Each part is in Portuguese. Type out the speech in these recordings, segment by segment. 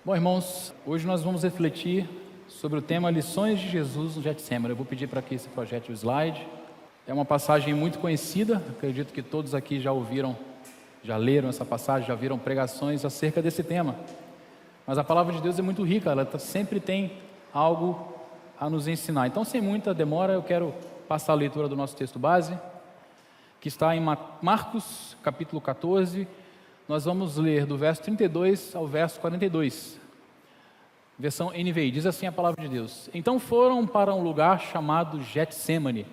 Bom, irmãos, hoje nós vamos refletir sobre o tema Lições de Jesus no Getsêmani. Eu vou pedir para que esse projete o slide. É uma passagem muito conhecida, acredito que todos aqui já ouviram, já leram essa passagem, já viram pregações acerca desse tema. Mas a palavra de Deus é muito rica, ela sempre tem algo a nos ensinar. Então, sem muita demora, eu quero passar a leitura do nosso texto base, que está em Marcos, capítulo 14. Nós vamos ler do verso 32 ao verso 42. Versão NVI, diz assim a palavra de Deus: Então foram para um lugar chamado Getsêmani.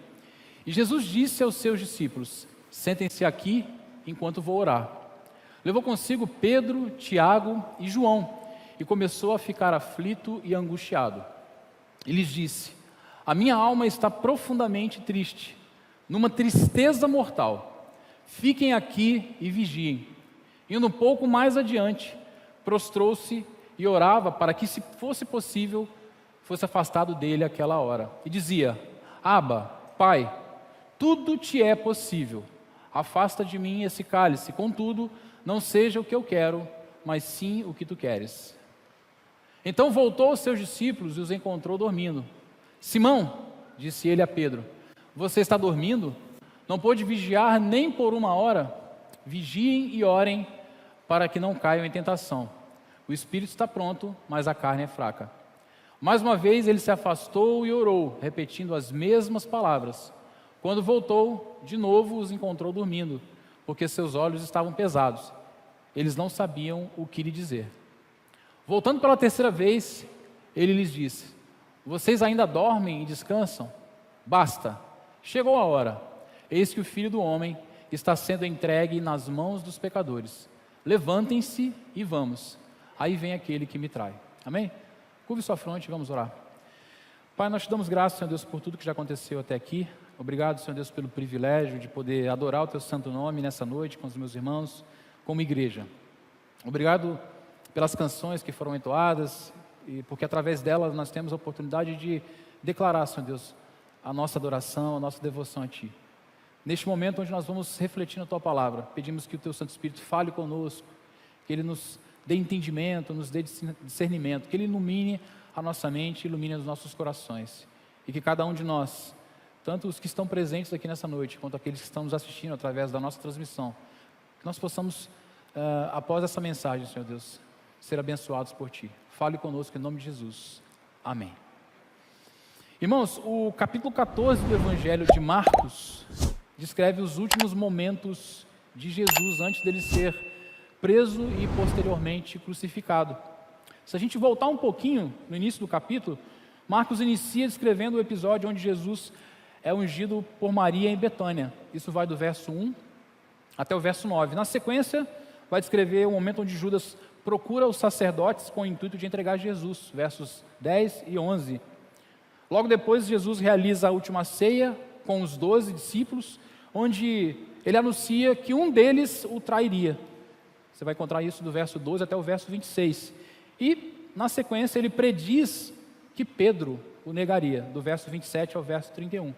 E Jesus disse aos seus discípulos: Sentem-se aqui enquanto vou orar. Levou consigo Pedro, Tiago e João, e começou a ficar aflito e angustiado. E lhes disse: A minha alma está profundamente triste, numa tristeza mortal. Fiquem aqui e vigiem. Indo um pouco mais adiante, prostrou-se e orava para que, se fosse possível, fosse afastado dele aquela hora. E dizia: Abba, Pai, tudo te é possível. Afasta de mim esse cálice, contudo, não seja o que eu quero, mas sim o que tu queres. Então voltou aos seus discípulos e os encontrou dormindo. Simão, disse ele a Pedro, você está dormindo? Não pôde vigiar nem por uma hora? Vigiem e orem para que não caiam em tentação. O espírito está pronto, mas a carne é fraca. Mais uma vez ele se afastou e orou, repetindo as mesmas palavras. Quando voltou, de novo os encontrou dormindo, porque seus olhos estavam pesados. Eles não sabiam o que lhe dizer. Voltando pela terceira vez, ele lhes disse: Vocês ainda dormem e descansam? Basta, chegou a hora. Eis que o Filho do Homem está sendo entregue nas mãos dos pecadores. Levantem-se e vamos. Aí vem aquele que me trai. Amém? Curve sua fronte e vamos orar. Pai, nós te damos graças, Senhor Deus, por tudo que já aconteceu até aqui. Obrigado, Senhor Deus, pelo privilégio de poder adorar o teu santo nome nessa noite com os meus irmãos, como igreja. Obrigado pelas canções que foram entoadas, e porque através delas nós temos a oportunidade de declarar, Senhor Deus, a nossa adoração, a nossa devoção a Ti. Neste momento onde nós vamos refletir na Tua Palavra, pedimos que o Teu Santo Espírito fale conosco, que Ele nos dê entendimento, nos dê discernimento, que Ele ilumine a nossa mente, ilumine os nossos corações, e que cada um de nós, tanto os que estão presentes aqui nessa noite, quanto aqueles que estão nos assistindo através da nossa transmissão, que nós possamos, após essa mensagem, Senhor Deus, ser abençoados por Ti. Fale conosco em nome de Jesus. Amém. Irmãos, o capítulo 14 do Evangelho de Marcos descreve os últimos momentos de Jesus antes dele ser preso e posteriormente crucificado. Se a gente voltar um pouquinho no início do capítulo, Marcos inicia descrevendo o episódio onde Jesus é ungido por Maria em Betânia. Isso vai do verso 1 até o verso 9. Na sequência, vai descrever o momento onde Judas procura os sacerdotes com o intuito de entregar Jesus, versos 10 e 11. Logo depois, Jesus realiza a última ceia com os 12 discípulos, onde ele anuncia que um deles o trairia. Você vai encontrar isso do verso 12 até o verso 26. E, na sequência, ele prediz que Pedro o negaria, do verso 27 ao verso 31.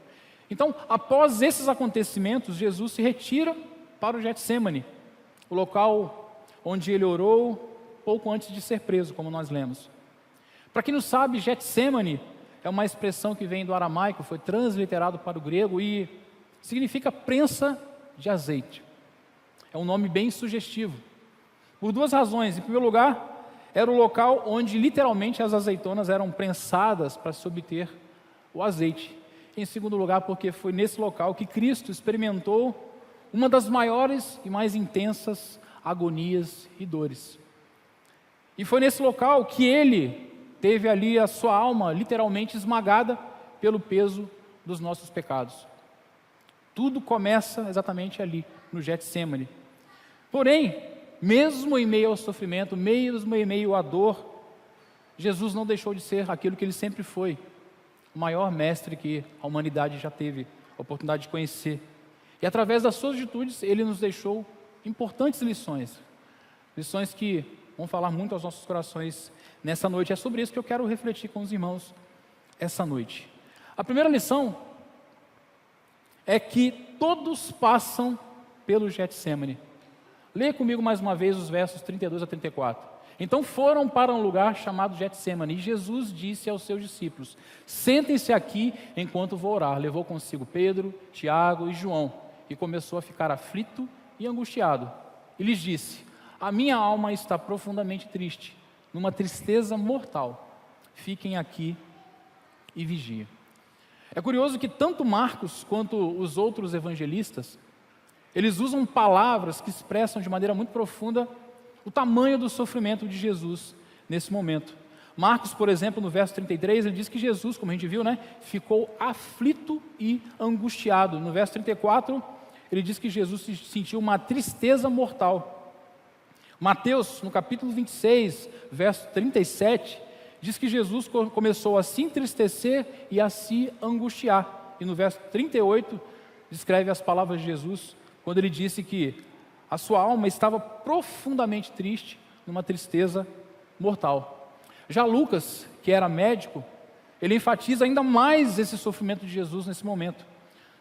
Então, após esses acontecimentos, Jesus se retira para o Getsêmani, o local onde ele orou pouco antes de ser preso, como nós lemos. Para quem não sabe, Getsêmani é uma expressão que vem do aramaico, foi transliterado para o grego e significa prensa de azeite. É um nome bem sugestivo, por duas razões. Em primeiro lugar, era o local onde literalmente as azeitonas eram prensadas para se obter o azeite. Em segundo lugar, porque foi nesse local que Cristo experimentou uma das maiores e mais intensas agonias e dores. E foi nesse local que ele teve ali a sua alma literalmente esmagada pelo peso dos nossos pecados. Tudo começa exatamente ali, no Getsêmani. Porém, mesmo em meio ao sofrimento, mesmo em meio à dor, Jesus não deixou de ser aquilo que ele sempre foi, o maior mestre que a humanidade já teve a oportunidade de conhecer. E através das suas atitudes, ele nos deixou importantes lições. Lições que vão falar muito aos nossos corações nessa noite. É sobre isso que eu quero refletir com os irmãos essa noite. A primeira lição é que todos passam pelo Getsêmani. Leia comigo mais uma vez os versos 32 a 34. Então foram para um lugar chamado Getsêmani, e Jesus disse aos seus discípulos: sentem-se aqui enquanto vou orar. Levou consigo Pedro, Tiago e João, e começou a ficar aflito e angustiado. E lhes disse: a minha alma está profundamente triste, numa tristeza mortal. Fiquem aqui e vigiem. É curioso que tanto Marcos quanto os outros evangelistas, eles usam palavras que expressam de maneira muito profunda o tamanho do sofrimento de Jesus nesse momento. Marcos, por exemplo, no verso 33, ele diz que Jesus, como a gente viu, ficou aflito e angustiado. No verso 34, ele diz que Jesus sentiu uma tristeza mortal. Mateus, no capítulo 26, verso 37, diz que Jesus começou a se entristecer e a se angustiar. E no verso 38, descreve as palavras de Jesus, quando ele disse que a sua alma estava profundamente triste, numa tristeza mortal. Já Lucas, que era médico, ele enfatiza ainda mais esse sofrimento de Jesus nesse momento.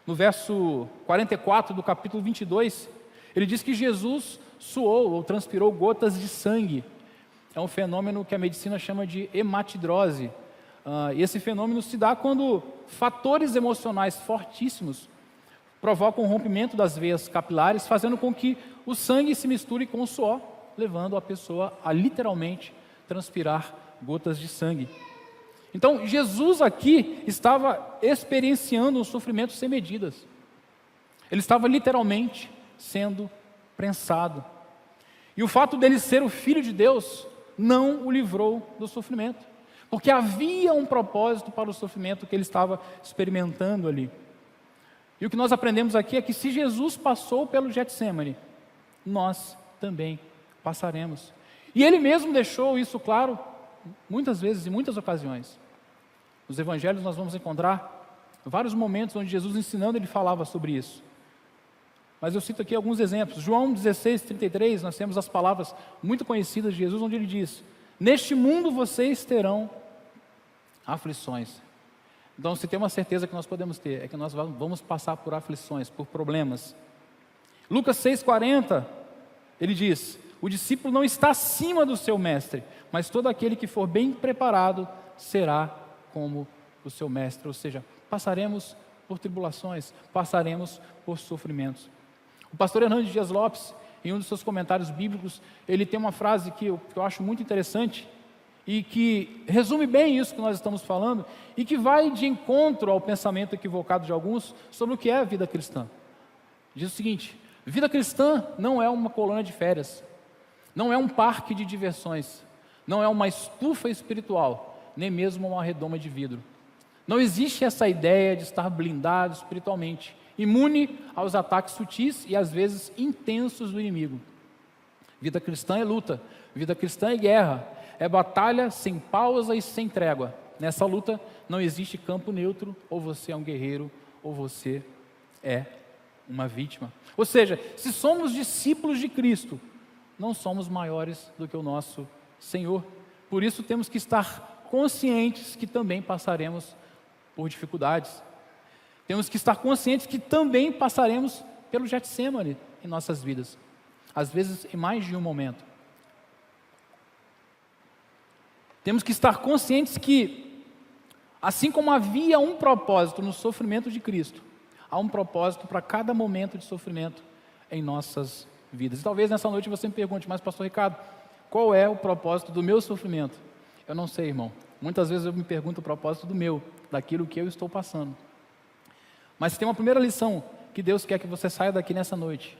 No verso 44 do capítulo 22, ele diz que Jesus suou ou transpirou gotas de sangue. É um fenômeno que a medicina chama de hematidrose. E esse fenômeno se dá quando fatores emocionais fortíssimos provocam o rompimento das veias capilares, fazendo com que o sangue se misture com o suor, levando a pessoa a literalmente transpirar gotas de sangue. Então, Jesus aqui estava experienciando um sofrimento sem medidas. Ele estava literalmente sendo prensado. E o fato dele ser o Filho de Deus não o livrou do sofrimento, porque havia um propósito para o sofrimento que ele estava experimentando ali. E o que nós aprendemos aqui é que se Jesus passou pelo Getsêmani, nós também passaremos. E ele mesmo deixou isso claro muitas vezes, em muitas ocasiões. Nos evangelhos nós vamos encontrar vários momentos onde Jesus ensinando, ele falava sobre isso. Mas eu cito aqui alguns exemplos. João 16, 33, nós temos as palavras muito conhecidas de Jesus, onde ele diz: neste mundo vocês terão aflições. Então, se tem uma certeza que nós podemos ter, é que nós vamos passar por aflições, por problemas. Lucas 6,40, ele diz: o discípulo não está acima do seu mestre, mas todo aquele que for bem preparado será como o seu mestre. Ou seja, passaremos por tribulações, passaremos por sofrimentos. O pastor Hernandes Dias Lopes, em um dos seus comentários bíblicos, ele tem uma frase que eu acho muito interessante, e que resume bem isso que nós estamos falando, e que vai de encontro ao pensamento equivocado de alguns sobre o que é a vida cristã. Diz o seguinte: vida cristã não é uma colônia de férias, não é um parque de diversões, não é uma estufa espiritual, nem mesmo uma redoma de vidro. Não existe essa ideia de estar blindado espiritualmente, imune aos ataques sutis e às vezes intensos do inimigo. Vida cristã é luta, vida cristã é guerra, é batalha sem pausa e sem trégua. Nessa luta não existe campo neutro, ou você é um guerreiro, ou você é uma vítima. Ou seja, se somos discípulos de Cristo, não somos maiores do que o nosso Senhor. Por isso temos que estar conscientes que também passaremos por dificuldades. Temos que estar conscientes que também passaremos pelo Getsêmani em nossas vidas. Às vezes em mais de um momento. Temos que estar conscientes que, assim como havia um propósito no sofrimento de Cristo, há um propósito para cada momento de sofrimento em nossas vidas. E talvez nessa noite você me pergunte: mas pastor Ricardo, qual é o propósito do meu sofrimento? Eu não sei, irmão. Muitas vezes eu me pergunto o propósito do meu, daquilo que eu estou passando. Mas tem uma primeira lição que Deus quer que você saia daqui nessa noite,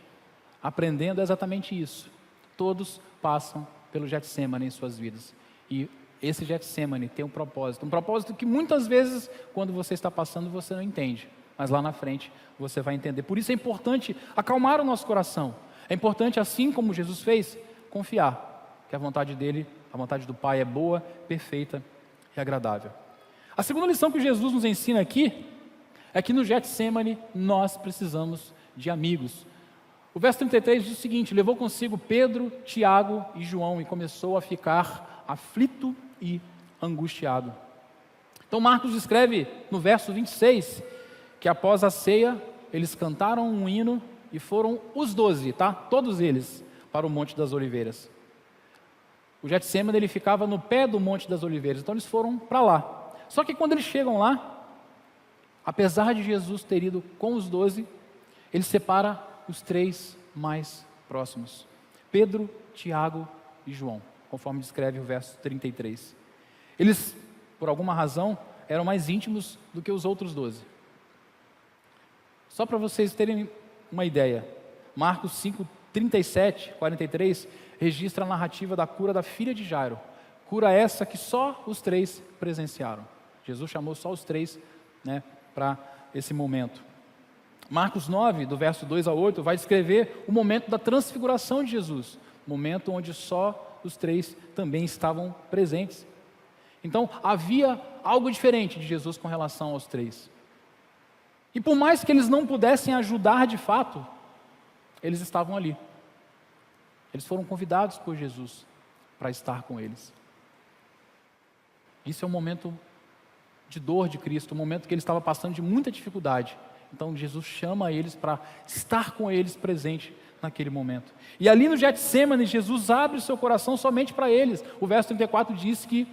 aprendendo exatamente isso. Todos passam pelo Getsêmani em suas vidas. E esse Getsêmani tem um propósito que muitas vezes, quando você está passando, você não entende, mas lá na frente você vai entender. Por isso é importante acalmar o nosso coração. É importante, assim como Jesus fez, confiar que a vontade dele, a vontade do Pai é boa, perfeita e agradável. A segunda lição que Jesus nos ensina aqui é que no Getsêmani nós precisamos de amigos. O verso 33 diz o seguinte: levou consigo Pedro, Tiago e João e começou a ficar aflito e angustiado. Então Marcos escreve no verso 26 que após a ceia eles cantaram um hino e foram os 12, todos eles, para o Monte das Oliveiras. O Getsêmani, ele ficava no pé do Monte das Oliveiras, então eles foram para lá. Só que quando eles chegam lá, apesar de Jesus ter ido com os 12, ele separa os 3 mais próximos: Pedro, Tiago e João, conforme descreve o verso 33. Eles, por alguma razão, eram mais íntimos do que os outros 12. Só para vocês terem uma ideia, Marcos 5, 37, 43, registra a narrativa da cura da filha de Jairo. Cura essa que só os 3 presenciaram. Jesus chamou só os 3, para esse momento. Marcos 9, do verso 2 a 8, vai descrever o momento da transfiguração de Jesus, momento onde só os 3 também estavam presentes. Então, havia algo diferente de Jesus com relação aos 3. E por mais que eles não pudessem ajudar de fato, eles estavam ali. Eles foram convidados por Jesus para estar com eles. Isso é um momento de dor de Cristo, um momento que ele estava passando de muita dificuldade. Então Jesus chama eles para estar com eles presente naquele momento. E ali no Getsêmani, Jesus abre o seu coração somente para eles. O verso 34 diz que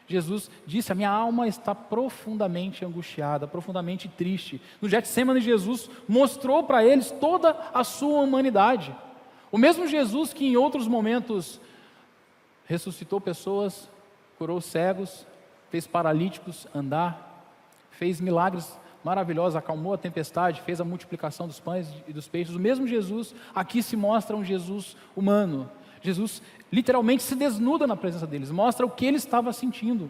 Jesus disse: a minha alma está profundamente angustiada, profundamente triste. No Getsêmani, Jesus mostrou para eles toda a sua humanidade. O mesmo Jesus que em outros momentos ressuscitou pessoas, curou cegos, fez paralíticos andar, fez milagres maravilhosos, acalmou a tempestade, fez a multiplicação dos pães e dos peixes. O mesmo Jesus aqui se mostra um Jesus humano. Jesus literalmente se desnuda na presença deles, mostra o que ele estava sentindo,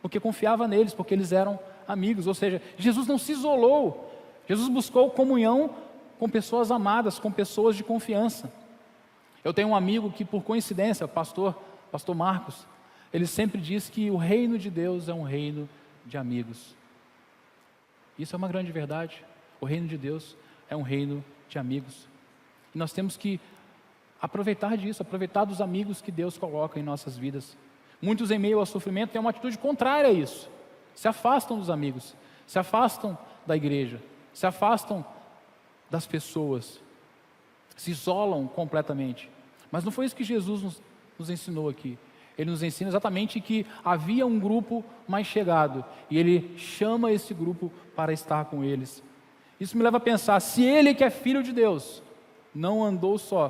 porque confiava neles, porque eles eram amigos. Ou seja, Jesus não se isolou, Jesus buscou comunhão com pessoas amadas, com pessoas de confiança. Eu tenho um amigo que, por coincidência, o pastor Marcos, ele sempre diz que o reino de Deus é um reino de amigos. Isso é uma grande verdade. O reino de Deus é um reino de amigos. E nós temos que aproveitar disso, aproveitar dos amigos que Deus coloca em nossas vidas. Muitos, em meio ao sofrimento, têm uma atitude contrária a isso. Se afastam dos amigos, se afastam da igreja, se afastam das pessoas, se isolam completamente. Mas não foi isso que Jesus nos ensinou aqui. Ele nos ensina exatamente que havia um grupo mais chegado, e ele chama esse grupo para estar com eles. Isso me leva a pensar: se ele, que é filho de Deus, não andou só,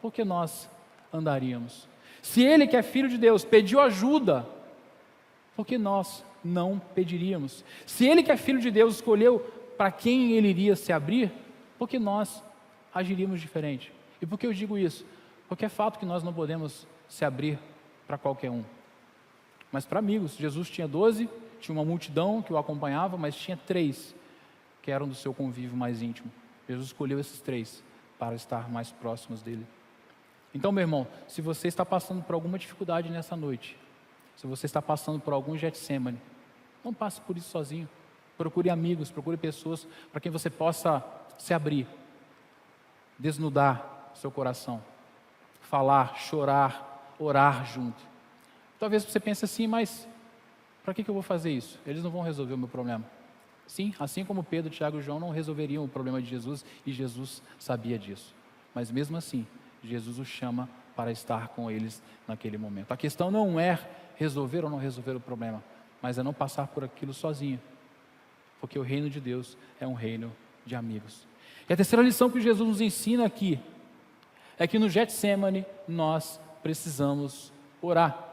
por que nós andaríamos? Se ele, que é filho de Deus, pediu ajuda, por que nós não pediríamos? Se ele, que é filho de Deus, escolheu para quem ele iria se abrir, por que nós agiríamos diferente? E por que eu digo isso? Porque é fato que nós não podemos se abrir para qualquer um, mas para amigos. Jesus tinha 12, tinha uma multidão que o acompanhava, mas tinha 3 que eram do seu convívio mais íntimo. Jesus escolheu esses 3 para estar mais próximos dele. Então, meu irmão, se você está passando por alguma dificuldade nessa noite, se você está passando por algum Getsêmani, não passe por isso sozinho. Procure amigos, procure pessoas para quem você possa se abrir, desnudar seu coração, falar, chorar, orar junto. Talvez você pense assim: mas para que eu vou fazer isso? Eles não vão resolver o meu problema. Sim, assim como Pedro, Tiago e João não resolveriam o problema de Jesus, e Jesus sabia disso. Mas mesmo assim, Jesus os chama para estar com eles naquele momento. A questão não é resolver ou não resolver o problema, mas é não passar por aquilo sozinho, porque o reino de Deus é um reino de amigos. E a terceira lição que Jesus nos ensina aqui é que no Getsêmani nós precisamos orar.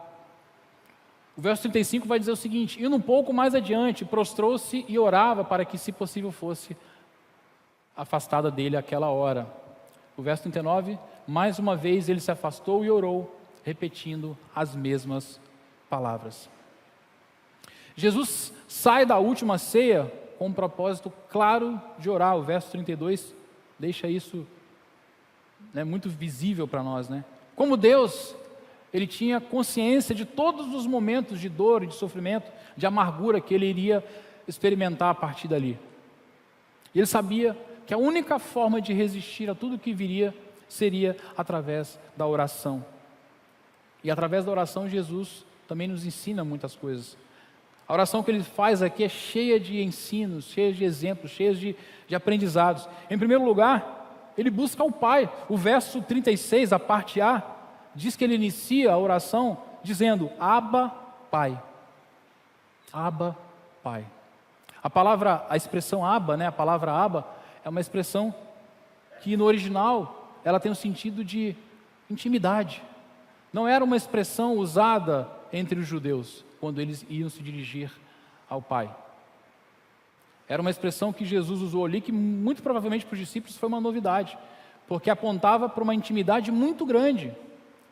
O verso 35 vai dizer o seguinte: indo um pouco mais adiante, prostrou-se e orava para que, se possível, fosse afastada dele aquela hora. O verso 39, mais uma vez ele se afastou e orou, repetindo as mesmas palavras. Jesus sai da última ceia com um propósito claro de orar. O verso 32 deixa isso muito visível para nós, Como Deus, ele tinha consciência de todos os momentos de dor e de sofrimento, de amargura que ele iria experimentar a partir dali. E ele sabia que a única forma de resistir a tudo que viria seria através da oração. E através da oração, Jesus também nos ensina muitas coisas. A oração que ele faz aqui é cheia de ensinos, cheia de exemplos, cheia de aprendizados. Em primeiro lugar, ele busca o Pai. O verso 36, a parte A, diz que ele inicia a oração dizendo: Abba, Pai. Abba, Pai. A expressão Abba, né, a palavra Abba, é uma expressão que no original ela tem um sentido de intimidade. Não era uma expressão usada entre os judeus quando eles iam se dirigir ao Pai. Era uma expressão que Jesus usou ali, que muito provavelmente para os discípulos foi uma novidade, porque apontava para uma intimidade muito grande,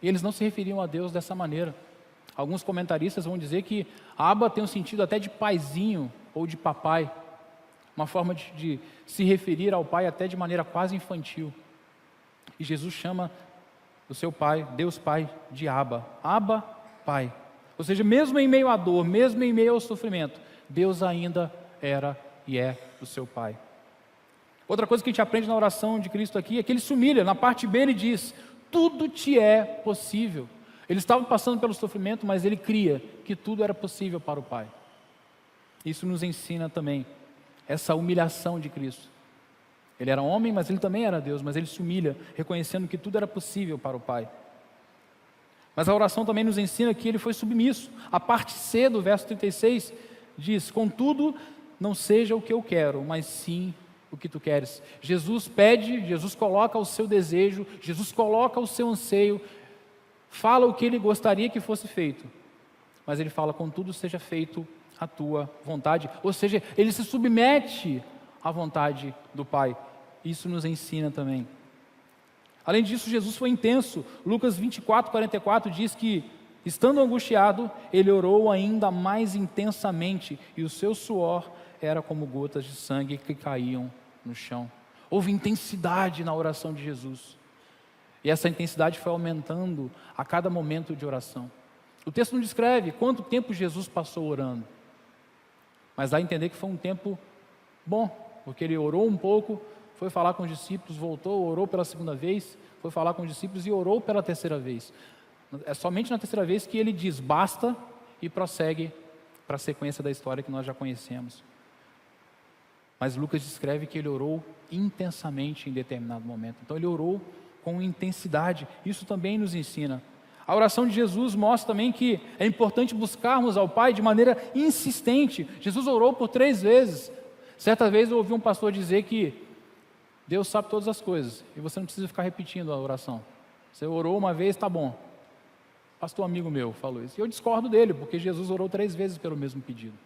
e eles não se referiam a Deus dessa maneira. Alguns comentaristas vão dizer que Abba tem um sentido até de paizinho ou de papai, uma forma de se referir ao Pai até de maneira quase infantil. E Jesus chama o seu Pai, Deus Pai, de Abba. Abba, Pai. Ou seja, mesmo em meio à dor, mesmo em meio ao sofrimento, Deus ainda era e é o seu Pai. Outra coisa que a gente aprende na oração de Cristo aqui é que ele se humilha. Na parte B ele diz: tudo te é possível. Ele estava passando pelo sofrimento, mas ele cria que tudo era possível para o Pai. Isso nos ensina também essa humilhação de Cristo. Ele era homem, mas ele também era Deus, mas ele se humilha, reconhecendo que tudo era possível para o Pai. Mas a oração também nos ensina que ele foi submisso. A parte C do verso 36 diz: contudo, não seja o que eu quero, mas sim o que tu queres. Jesus pede, Jesus coloca o seu desejo, Jesus coloca o seu anseio, fala o que ele gostaria que fosse feito, mas ele fala: contudo, seja feito a tua vontade. Ou seja, ele se submete à vontade do Pai. Isso nos ensina também. Além disso, Jesus foi intenso. Lucas 24, 44 diz que, estando angustiado, ele orou ainda mais intensamente, e o seu suor era como gotas de sangue que caíam no chão. Houve intensidade na oração de Jesus, e essa intensidade foi aumentando a cada momento de oração. O texto não descreve quanto tempo Jesus passou orando, mas dá a entender que foi um tempo bom, porque ele orou um pouco, foi falar com os discípulos, voltou, orou pela segunda vez, foi falar com os discípulos e orou pela terceira vez. É somente na terceira vez que ele diz basta e prossegue para a sequência da história que nós já conhecemos. Mas Lucas descreve que ele orou intensamente em determinado momento. Então ele orou com intensidade. Isso também nos ensina. A oração de Jesus mostra também que é importante buscarmos ao Pai de maneira insistente. Jesus orou por 3 vezes. Certa vez eu ouvi um pastor dizer que Deus sabe todas as coisas e você não precisa ficar repetindo a oração. Você orou uma vez, está bom. Pastor amigo meu falou isso. E eu discordo dele, porque Jesus orou 3 vezes pelo mesmo pedido.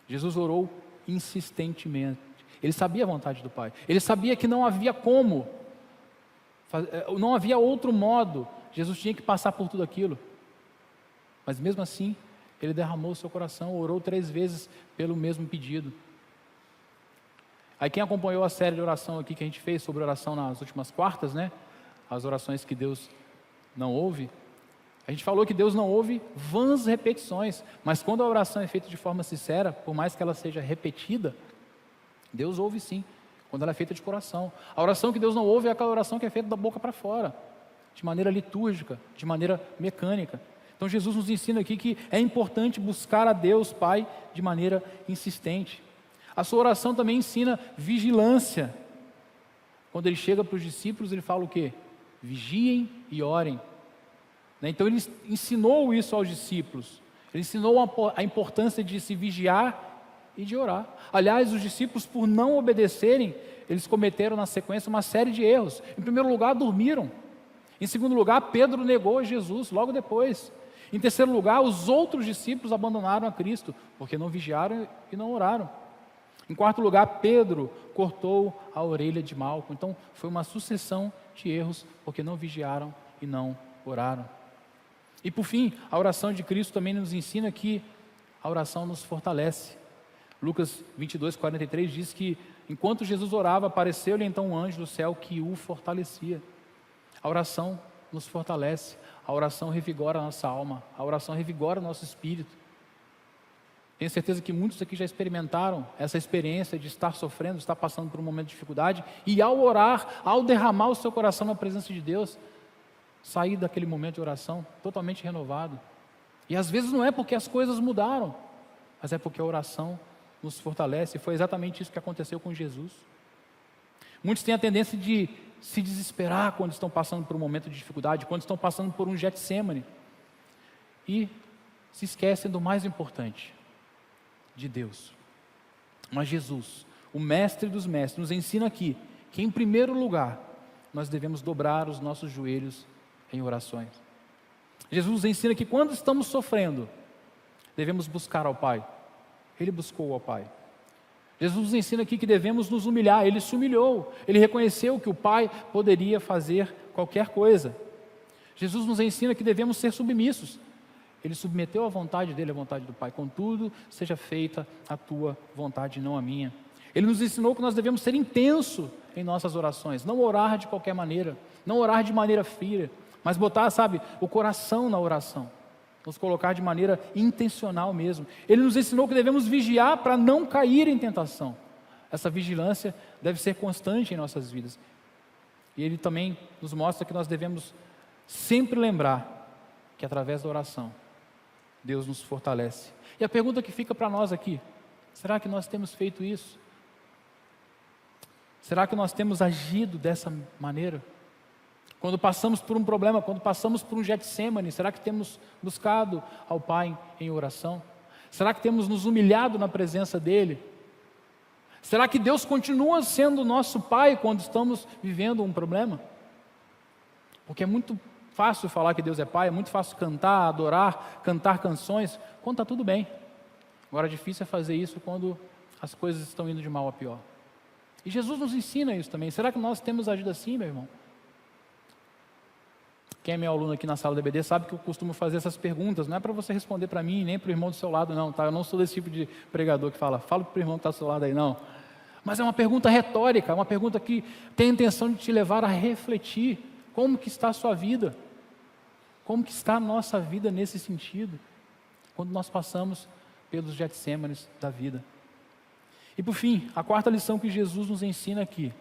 Jesus orou insistentemente. Ele sabia a vontade do Pai. Ele sabia que não havia como, não havia outro modo. Jesus tinha que passar por tudo aquilo. Mas mesmo assim, ele derramou o seu coração, orou 3 vezes pelo mesmo pedido. Aí quem acompanhou a série de oração aqui que a gente fez sobre oração nas últimas quartas, né? As orações que Deus não ouve. A gente falou que Deus não ouve vãs repetições, mas quando a oração é feita de forma sincera, por mais que ela seja repetida, Deus ouve sim, quando ela é feita de coração. A oração que Deus não ouve é aquela oração que é feita da boca para fora, de maneira litúrgica, de maneira mecânica. Então Jesus nos ensina aqui que é importante buscar a Deus Pai de maneira insistente. A sua oração também ensina vigilância. Quando ele chega para os discípulos, ele fala o quê? Vigiem e orem. Então ele ensinou isso aos discípulos. Ele ensinou a importância de se vigiar e de orar. Aliás, os discípulos, por não obedecerem, eles cometeram na sequência uma série de erros. Em primeiro lugar, dormiram. Em segundo lugar, Pedro negou Jesus logo depois. Em terceiro lugar, os outros discípulos abandonaram a Cristo, porque não vigiaram e não oraram. Em quarto lugar, Pedro cortou a orelha de Malco. Então, foi uma sucessão de erros, porque não vigiaram e não oraram. E por fim, a oração de Cristo também nos ensina que a oração nos fortalece. Lucas 22, 43 diz que, enquanto Jesus orava, apareceu-lhe então um anjo do céu que o fortalecia. A oração nos fortalece, a oração revigora a nossa alma, a oração revigora o nosso espírito. Tenho certeza que muitos aqui já experimentaram essa experiência de estar sofrendo, estar passando por um momento de dificuldade, e ao orar, ao derramar o seu coração na presença de Deus, sair daquele momento de oração totalmente renovado. E às vezes não é porque as coisas mudaram, mas é porque a oração nos fortalece. E foi exatamente isso que aconteceu com Jesus. Muitos têm a tendência de se desesperar quando estão passando por um momento de dificuldade, quando estão passando por um Getsêmani. e se esquecem do mais importante, de Deus. Mas Jesus, o mestre dos mestres, nos ensina aqui que, em primeiro lugar, nós devemos dobrar os nossos joelhos em orações. Jesus nos ensina que quando estamos sofrendo, devemos buscar ao Pai. Ele buscou ao Pai. Jesus nos ensina aqui que devemos nos humilhar. Ele se humilhou, ele reconheceu que o Pai poderia fazer qualquer coisa. Jesus nos ensina que devemos ser submissos. Ele submeteu a vontade dele à vontade do Pai. Contudo, seja feita a tua vontade, não a minha. Ele nos ensinou que nós devemos ser intensos em nossas orações, não orar de qualquer maneira, não orar de maneira fria, mas botar, o coração na oração, nos colocar de maneira intencional mesmo. Ele nos ensinou que devemos vigiar para não cair em tentação. Essa vigilância deve ser constante em nossas vidas. E ele também nos mostra que nós devemos sempre lembrar que através da oração, Deus nos fortalece. E a pergunta que fica para nós aqui, será que nós temos feito isso? Será que nós temos agido dessa maneira? Quando passamos por um problema, quando passamos por um Getsêmani, será que temos buscado ao Pai em oração? Será que temos nos humilhado na presença dEle? Será que Deus continua sendo nosso Pai quando estamos vivendo um problema? Porque é muito fácil falar que Deus é Pai, é muito fácil cantar, adorar, cantar canções, quando está tudo bem. Agora, difícil é fazer isso quando as coisas estão indo de mal a pior. E Jesus nos ensina isso também. Será que nós temos agido assim, meu irmão? Quem é meu aluno aqui na sala do EBD sabe que eu costumo fazer essas perguntas. Não é para você responder para mim, nem para o irmão do seu lado, não, tá? Eu não sou desse tipo de pregador que fala para o irmão que está do seu lado aí, não. Mas é uma pergunta retórica, uma pergunta que tem a intenção de te levar a refletir. Como que está a sua vida? Como que está a nossa vida nesse sentido? Quando nós passamos pelos Getsêmanes da vida. E por fim, a quarta lição que Jesus nos ensina aqui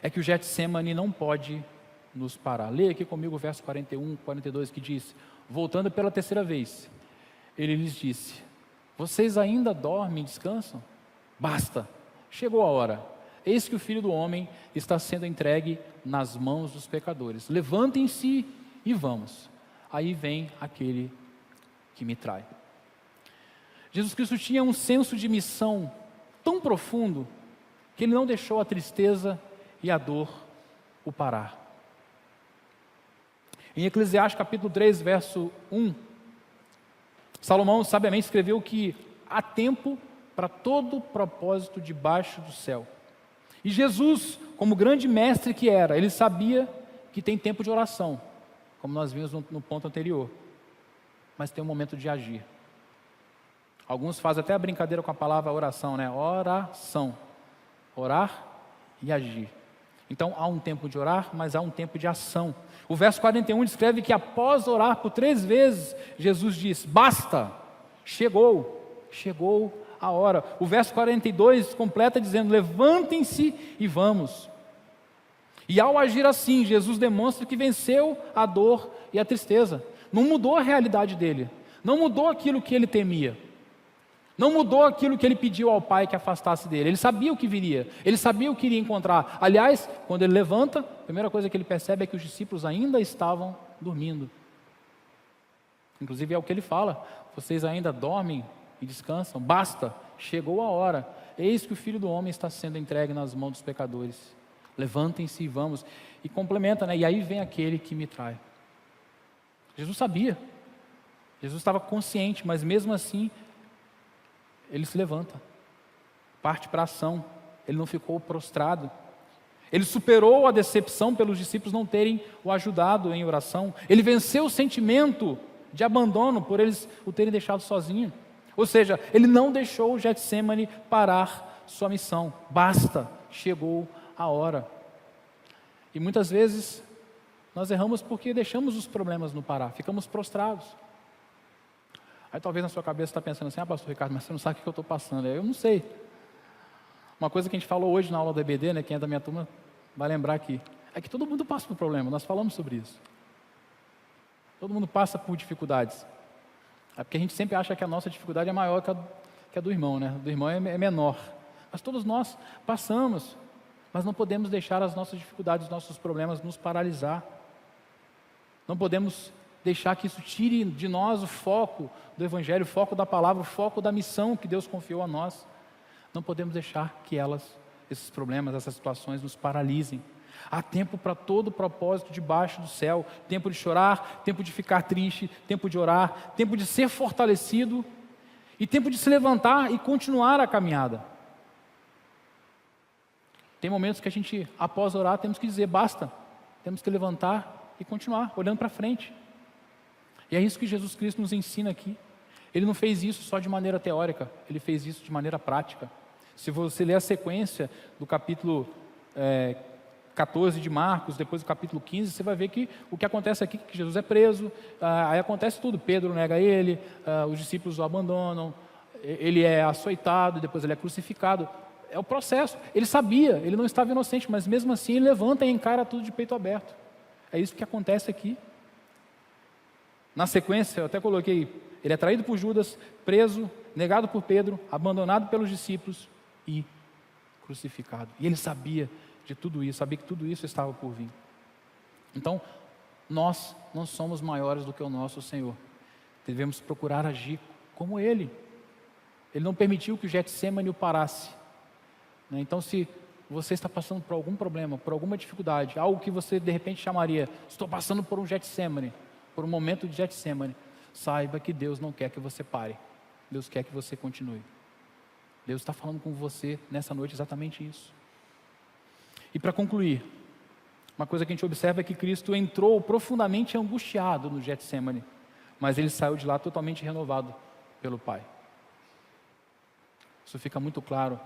é que o Getsemane não pode nos parar. Leia aqui comigo o verso 41, 42, que diz: voltando pela terceira vez, ele lhes disse: vocês ainda dormem e descansam? Basta, chegou a hora. Eis que o Filho do Homem está sendo entregue nas mãos dos pecadores. Levantem-se e vamos. Aí vem aquele que me trai. Jesus Cristo tinha um senso de missão tão profundo que ele não deixou a tristeza e a dor o parar. Em Eclesiastes capítulo 3, verso 1, Salomão sabiamente escreveu que há tempo para todo propósito debaixo do céu. E Jesus, como grande mestre que era, ele sabia que tem tempo de oração, como nós vimos no ponto anterior, mas tem um momento de agir. Alguns fazem até a brincadeira com a palavra oração, né? Oração. Orar e agir. Então há um tempo de orar, mas há um tempo de ação. O verso 41 descreve que após orar por 3 vezes, Jesus diz: basta, chegou a hora. O verso 42 completa dizendo: levantem-se e vamos. E ao agir assim, Jesus demonstra que venceu a dor e a tristeza. Não mudou a realidade dele, não mudou aquilo que ele temia. Não mudou aquilo que ele pediu ao Pai que afastasse dele. Ele sabia o que viria, ele sabia o que iria encontrar. Aliás, quando ele levanta, a primeira coisa que ele percebe é que os discípulos ainda estavam dormindo. Inclusive é o que ele fala: vocês ainda dormem e descansam? Basta, chegou a hora. Eis que o Filho do Homem está sendo entregue nas mãos dos pecadores. Levantem-se e vamos. E complementa, né? E aí vem aquele que me trai. Jesus sabia, Jesus estava consciente, mas mesmo assim ele se levanta, parte para a ação. Ele não ficou prostrado. Ele superou a decepção pelos discípulos não terem o ajudado em oração. Ele venceu o sentimento de abandono por eles o terem deixado sozinho. Ou seja, ele não deixou o Getsemane parar sua missão. Basta, chegou a hora. E muitas vezes nós erramos porque deixamos os problemas no parar, ficamos prostrados. Aí talvez na sua cabeça está pensando assim: pastor Ricardo, mas você não sabe o que eu estou passando. Eu não sei. Uma coisa que a gente falou hoje na aula do EBD, né, quem é da minha turma vai lembrar aqui, é que todo mundo passa por problema, nós falamos sobre isso. Todo mundo passa por dificuldades. É porque a gente sempre acha que a nossa dificuldade é maior que a do irmão, né? Do irmão é menor. Mas todos nós passamos, mas não podemos deixar as nossas dificuldades, os nossos problemas nos paralisar. Não podemos deixar que isso tire de nós o foco do Evangelho, o foco da palavra, o foco da missão que Deus confiou a nós. Não podemos deixar que esses problemas, essas situações nos paralisem. Há tempo para todo propósito debaixo do céu. Tempo de chorar, tempo de ficar triste, tempo de orar, tempo de ser fortalecido e tempo de se levantar e continuar a caminhada. Tem momentos que a gente, após orar, temos que dizer basta. Temos que levantar e continuar, olhando para frente. E é isso que Jesus Cristo nos ensina aqui. Ele não fez isso só de maneira teórica, Ele fez isso de maneira prática. Se você ler a sequência do capítulo 14 de Marcos, depois do capítulo 15, você vai ver que o que acontece aqui é que Jesus é preso, aí acontece tudo, Pedro nega ele, os discípulos o abandonam, ele é açoitado, depois ele é crucificado. É o processo. Ele sabia, ele não estava inocente, mas mesmo assim ele levanta e encara tudo de peito aberto. É isso que acontece aqui. Na sequência, eu até coloquei, ele é traído por Judas, preso, negado por Pedro, abandonado pelos discípulos e crucificado. E ele sabia de tudo isso, sabia que tudo isso estava por vir. Então, nós não somos maiores do que o nosso Senhor. Devemos procurar agir como Ele. Ele não permitiu que o Getsêmani o parasse. Então, se você está passando por algum problema, por alguma dificuldade, algo que você de repente chamaria, estou passando por um Getsêmani, por um momento de Getsêmani, saiba que Deus não quer que você pare. Deus quer que você continue. Deus está falando com você nessa noite exatamente isso. E para concluir, uma coisa que a gente observa é que Cristo entrou profundamente angustiado no Getsêmani, mas ele saiu de lá totalmente renovado pelo Pai. Isso fica muito claro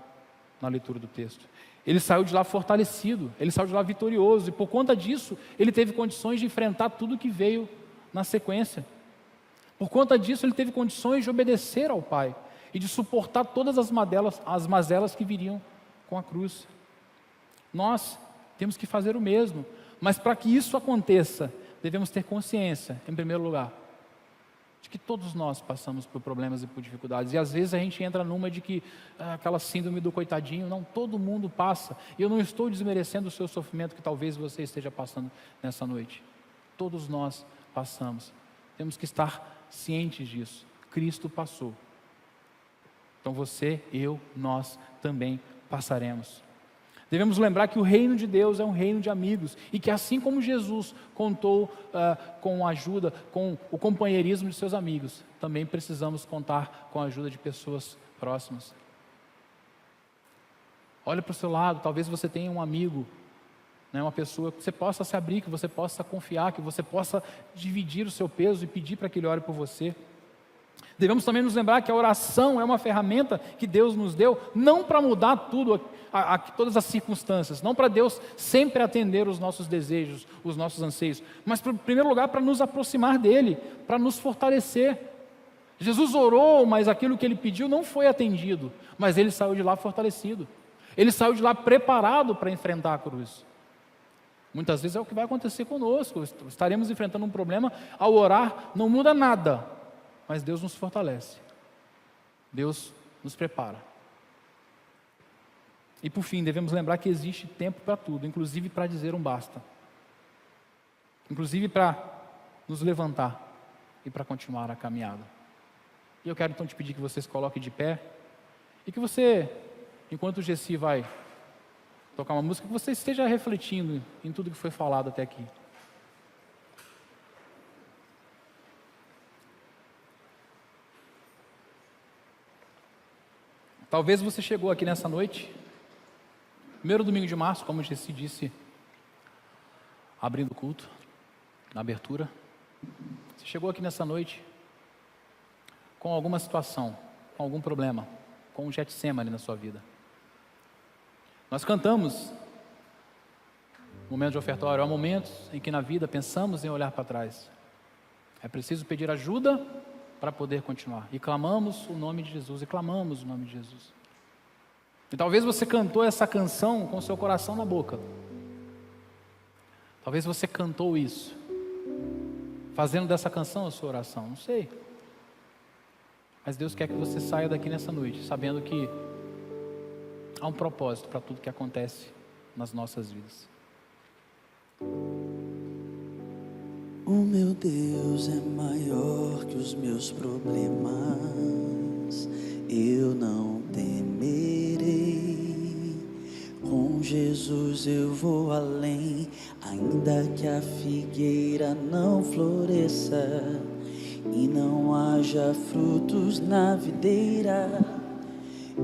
na leitura do texto. Ele saiu de lá fortalecido, ele saiu de lá vitorioso, e por conta disso, ele teve condições de enfrentar tudo que veio na sequência. Por conta disso, ele teve condições de obedecer ao Pai e de suportar todas as mazelas que viriam com a cruz. Nós temos que fazer o mesmo, mas para que isso aconteça, devemos ter consciência, em primeiro lugar, de que todos nós passamos por problemas e por dificuldades, e às vezes a gente entra numa de que aquela síndrome do coitadinho, não, todo mundo passa, e eu não estou desmerecendo o seu sofrimento que talvez você esteja passando nessa noite. Todos nós passamos, temos que estar cientes disso. Cristo passou, então você, eu, nós também passaremos. Devemos lembrar que o reino de Deus é um reino de amigos, e que assim como Jesus contou com a ajuda, com o companheirismo de seus amigos, também precisamos contar com a ajuda de pessoas próximas. Olha para o seu lado, talvez você tenha um amigo, uma pessoa que você possa se abrir, que você possa confiar, que você possa dividir o seu peso e pedir para que ele ore por você. Devemos também nos lembrar que a oração é uma ferramenta que Deus nos deu, não para mudar tudo, todas as circunstâncias, não para Deus sempre atender os nossos desejos, os nossos anseios, mas em primeiro lugar para nos aproximar dEle, para nos fortalecer. Jesus orou, mas aquilo que Ele pediu não foi atendido, mas Ele saiu de lá fortalecido, Ele saiu de lá preparado para enfrentar a cruz. Muitas vezes é o que vai acontecer conosco, estaremos enfrentando um problema, ao orar não muda nada, mas Deus nos fortalece, Deus nos prepara. E por fim, devemos lembrar que existe tempo para tudo, inclusive para dizer um basta, inclusive para nos levantar e para continuar a caminhada. E eu quero então te pedir que você se coloque de pé e que você, enquanto o Gessi vai tocar uma música, que você esteja refletindo em tudo que foi falado até aqui. Talvez você chegou aqui nessa noite, primeiro domingo de março, como o Gessi disse, abrindo o culto, na abertura. Você chegou aqui nessa noite com alguma situação, com algum problema, com um Getsêmani na sua vida. Nós cantamos, no momento de ofertório, há momentos em que na vida pensamos em olhar para trás. É preciso pedir ajuda para poder continuar. E clamamos o nome de Jesus, e clamamos o nome de Jesus. E talvez você cantou essa canção com seu coração na boca. Talvez você cantou isso, fazendo dessa canção a sua oração, não sei. Mas Deus quer que você saia daqui nessa noite, sabendo que há um propósito para tudo que acontece nas nossas vidas. O meu Deus é maior que os meus problemas, eu não temerei. Com Jesus eu vou além, ainda que a figueira não floresça e não haja frutos na videira.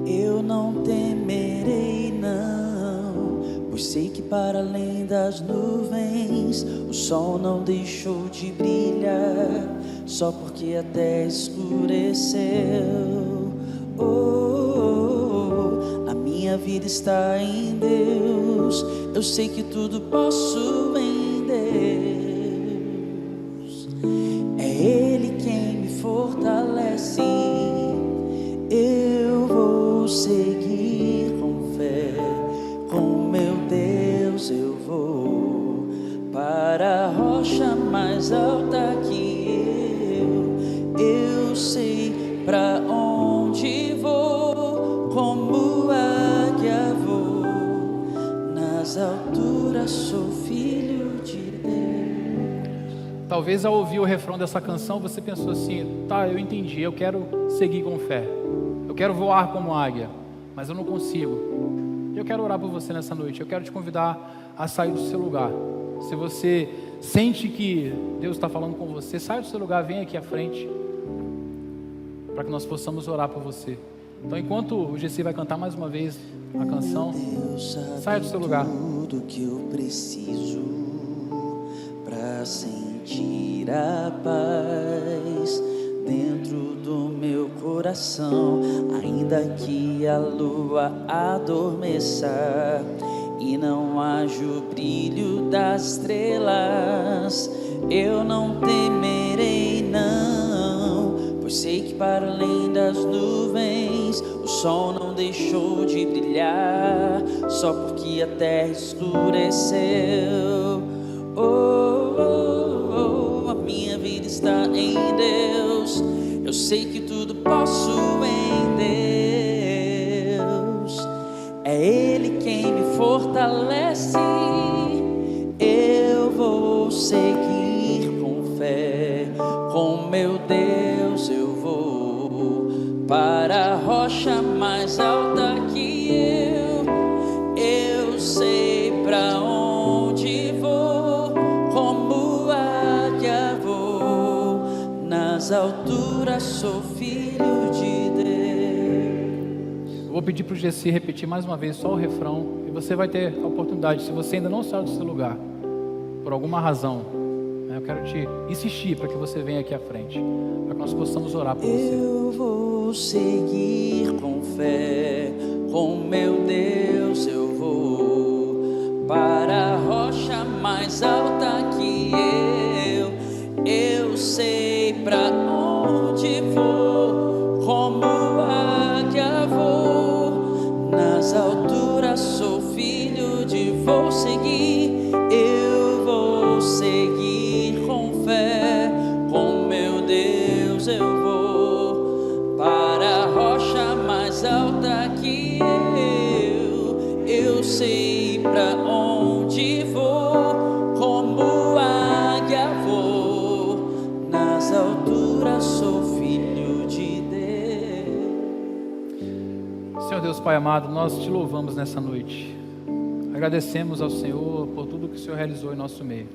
Eu não temerei não, pois sei que para além das nuvens o sol não deixou de brilhar, só porque a terra escureceu. A minha vida está em Deus, eu sei que tudo posso em Deus. É Ele quem me fortalece, eu vou seguir com fé. Com meu Deus eu vou para a rocha mais alta que eu sei pra onde vou, como águia vou, nas alturas sou filho de Deus. Talvez ao ouvir o refrão dessa canção você pensou assim: tá, eu entendi, eu quero seguir com fé, eu quero voar como águia, mas eu não consigo. Eu quero orar por você nessa noite, eu quero te convidar a sair do seu lugar. Se você sente que Deus está falando com você, saia do seu lugar, vem aqui à frente, para que nós possamos orar por você. Então, enquanto o GC vai cantar mais uma vez a canção, saia do seu lugar. Tudo que eu preciso para sentir a paz dentro do meu coração, ainda que a lua adormeça e não haja o brilho das estrelas, eu não temerei não, pois sei que para além das nuvens o sol não deixou de brilhar, só porque a terra escureceu. A minha vida está em Deus, eu sei que tudo posso em Deus. É Ele quem me fortalece, eu vou seguir com fé. Com meu Deus eu vou para a rocha mais alta que eu sei pra onde vou, como águia vou, nas alturas sou filho de Deus. Eu vou pedir para o GC repetir mais uma vez só o refrão, e você vai ter a oportunidade, se você ainda não saiu do seu lugar, por alguma razão, eu quero te insistir para que você venha aqui à frente, para que nós possamos orar por você. Eu vou seguir com fé, com meu Deus eu vou para a rocha mais alta que eu sei pra onde vou, como águia vou, nas alturas sou filho de vou seguir, eu vou seguir com fé, com meu Deus eu vou para a rocha mais alta que eu sei pra onde vou, como águia vou, nas alturas sou filho de Deus. Senhor Deus Pai amado, nós te louvamos nessa noite, agradecemos ao Senhor por tudo que o Senhor realizou em nosso meio,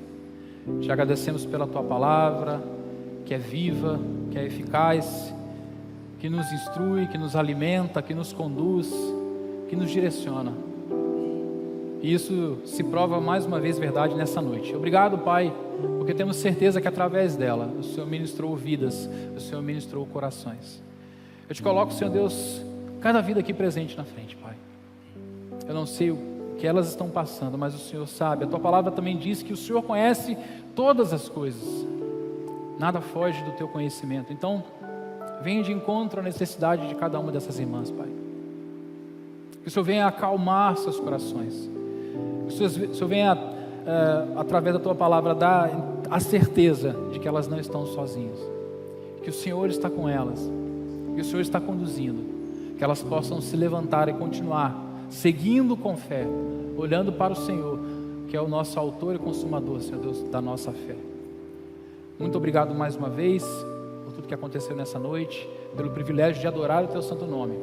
te agradecemos pela tua palavra, que é viva, que é eficaz, que nos instrui, que nos alimenta, que nos conduz, que nos direciona. E isso se prova mais uma vez verdade nessa noite. Obrigado, Pai, porque temos certeza que através dela o Senhor ministrou vidas, o Senhor ministrou corações. Eu te coloco, Senhor Deus, cada vida aqui presente na frente, Pai. Eu não sei o que elas estão passando, mas o Senhor sabe. A tua palavra também diz que o Senhor conhece todas as coisas. Nada foge do teu conhecimento. Então, venha de encontro à necessidade de cada uma dessas irmãs, Pai. Que o Senhor venha acalmar seus corações. Que o Senhor venha, através da tua palavra, dar a certeza de que elas não estão sozinhas. Que o Senhor está com elas. Que o Senhor está conduzindo. Que elas possam se levantar e continuar seguindo com fé, olhando para o Senhor, que é o nosso autor e consumador, Senhor Deus, da nossa fé. Muito obrigado mais uma vez por tudo que aconteceu nessa noite, pelo privilégio de adorar o teu santo nome.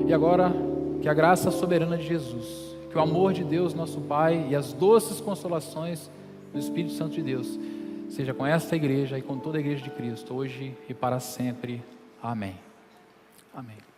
E agora, que a graça soberana de Jesus, que o amor de Deus, nosso Pai, e as doces consolações do Espírito Santo de Deus, seja com esta igreja e com toda a igreja de Cristo, hoje e para sempre. Amém. Amém.